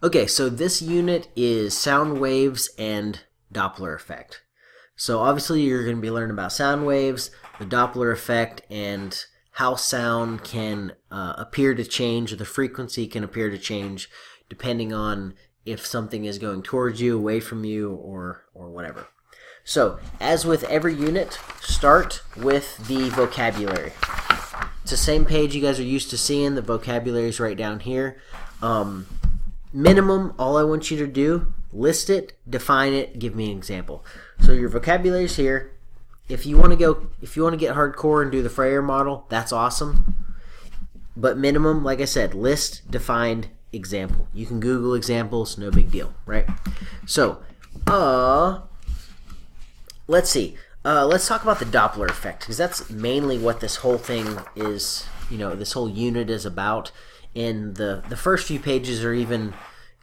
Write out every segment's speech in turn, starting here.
Okay, so this unit is sound waves and Doppler effect. So obviously you're going to be learning about sound waves, the Doppler effect, and how sound can appear to change, or the frequency can appear to change depending on if something is going towards you, away from you, or whatever. So, as with every unit, start with the vocabulary. It's the same page you guys are used to seeing. The vocabulary is right down here. Minimum, all I want you to do, list it, define it, give me an example. So your vocabulary is here. If you want to get hardcore and do the Freyer model, that's awesome. But minimum, like I said, list, defined, example. You can Google examples, no big deal, right? So, let's see. Let's talk about the Doppler effect, because that's mainly what this whole thing is, this whole unit is about. And the first few pages are even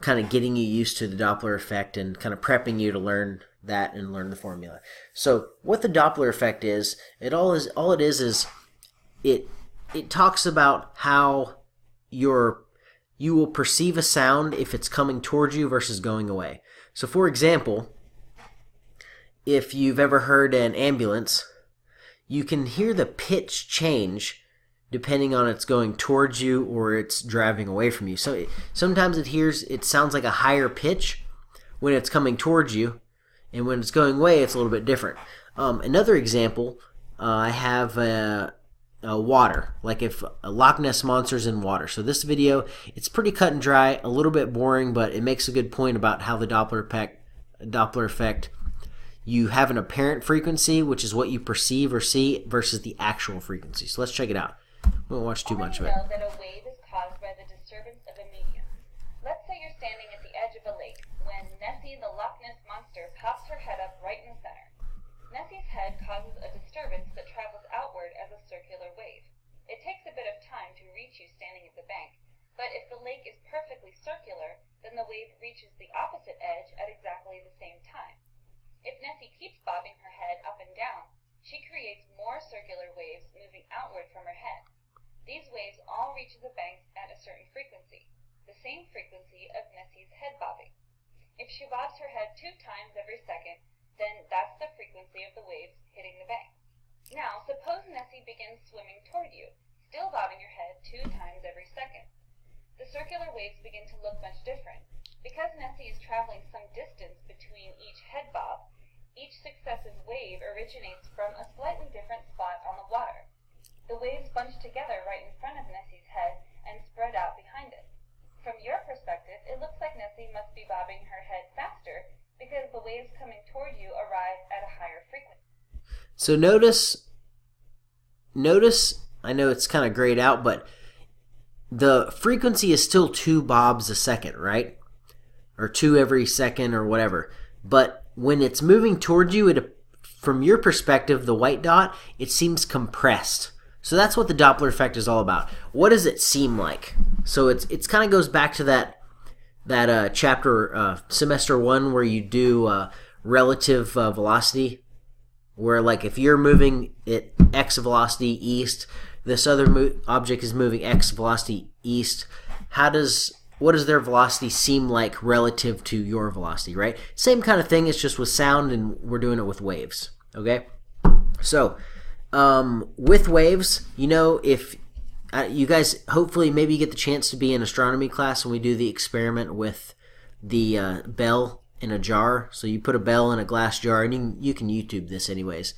kind of getting you used to the Doppler effect and kind of prepping you to learn that and learn the formula. So what the Doppler effect is, it talks about how you will perceive a sound if it's coming towards you versus going away. So for example, if you've ever heard an ambulance, you can hear the pitch change depending on it's going towards you or it's driving away from you. So sometimes it sounds like a higher pitch when it's coming towards you, and when it's going away, it's a little bit different. Another example, I have water, like if a Loch Ness Monster's in water. So this video, it's pretty cut and dry, a little bit boring, but it makes a good point about how the Doppler effect, you have an apparent frequency, which is what you perceive or see, versus the actual frequency. So let's check it out. We won't watch too much of it. Know that a wave is caused by the disturbance of a medium. Let's say you're standing at the edge of a lake when Nessie, the Loch Ness Monster, pops her head up right in the center. Nessie's head causes a disturbance that travels outward as a circular wave. It takes a bit of time to reach you standing at the bank, but if the lake is perfectly circular, then the wave reaches the opposite edge at exactly the same time. If Nessie keeps bobbing her head up and down, she creates more circular waves moving outward from her head. These waves all reach the banks at a certain frequency, the same frequency of Nessie's head bobbing. If she bobs her head 2 times every second, then that's the frequency of the waves hitting the banks. Now, suppose Nessie begins swimming toward you, still bobbing her head 2 times every second. The circular waves begin to look much different. Because Nessie is traveling some distance between each head bob, each successive wave originates from a slightly different spot on the water. The waves bunch together right in front of Nessie's head and spread out behind it. From your perspective, it looks like Nessie must be bobbing her head faster because the waves coming toward you arrive at a higher frequency. So notice, I know it's kind of grayed out, but the frequency is still 2 bobs a second, right? Or 2 every second or whatever. But when it's moving towards you, from your perspective, the white dot, it seems compressed. So that's what the Doppler effect is all about. What does it seem like? So it's kind of goes back to that chapter, semester 1, where you do relative velocity, where like if you're moving at x velocity east, this other object is moving x velocity east. What does their velocity seem like relative to your velocity, right? Same kind of thing, it's just with sound, and we're doing it with waves, okay? So, with waves, if you guys, hopefully maybe you get the chance to be in astronomy class when we do the experiment with the bell in a jar. So you put a bell in a glass jar, and you can YouTube this anyways,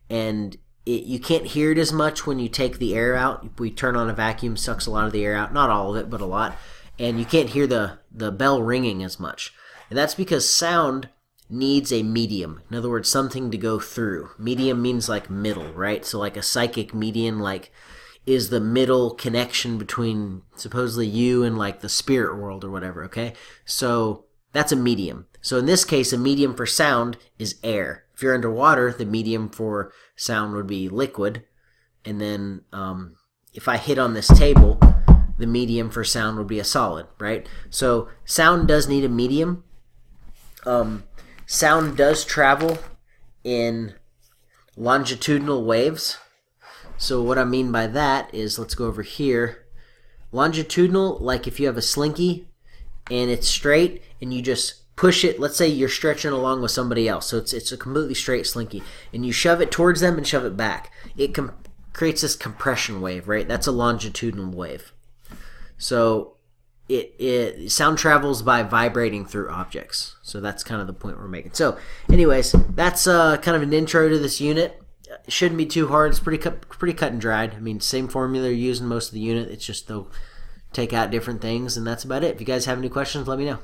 and you can't hear it as much when you take the air out. We turn on a vacuum, sucks a lot of the air out, not all of it, but a lot. And you can't hear the bell ringing as much. And that's because sound needs a medium. In other words, something to go through. Medium means like middle, right? So like a psychic medium, like, is the middle connection between supposedly you and like the spirit world or whatever, okay? So that's a medium. So in this case, a medium for sound is air. If you're underwater, the medium for sound would be liquid. And then if I hit on this table, the medium for sound would be a solid, right? So sound does need a medium. Sound does travel in longitudinal waves. So what I mean by that is, let's go over here. Longitudinal, like if you have a slinky, and it's straight, and you just push it. Let's say you're stretching along with somebody else, so it's a completely straight slinky, and you shove it towards them and shove it back. It creates this compression wave, right? That's a longitudinal wave. So sound travels by vibrating through objects. So that's kind of the point we're making. So anyways, that's kind of an intro to this unit. It shouldn't be too hard. It's pretty cut and dried. I mean, same formula you're using most of the unit. It's just they'll take out different things, and that's about it. If you guys have any questions, let me know.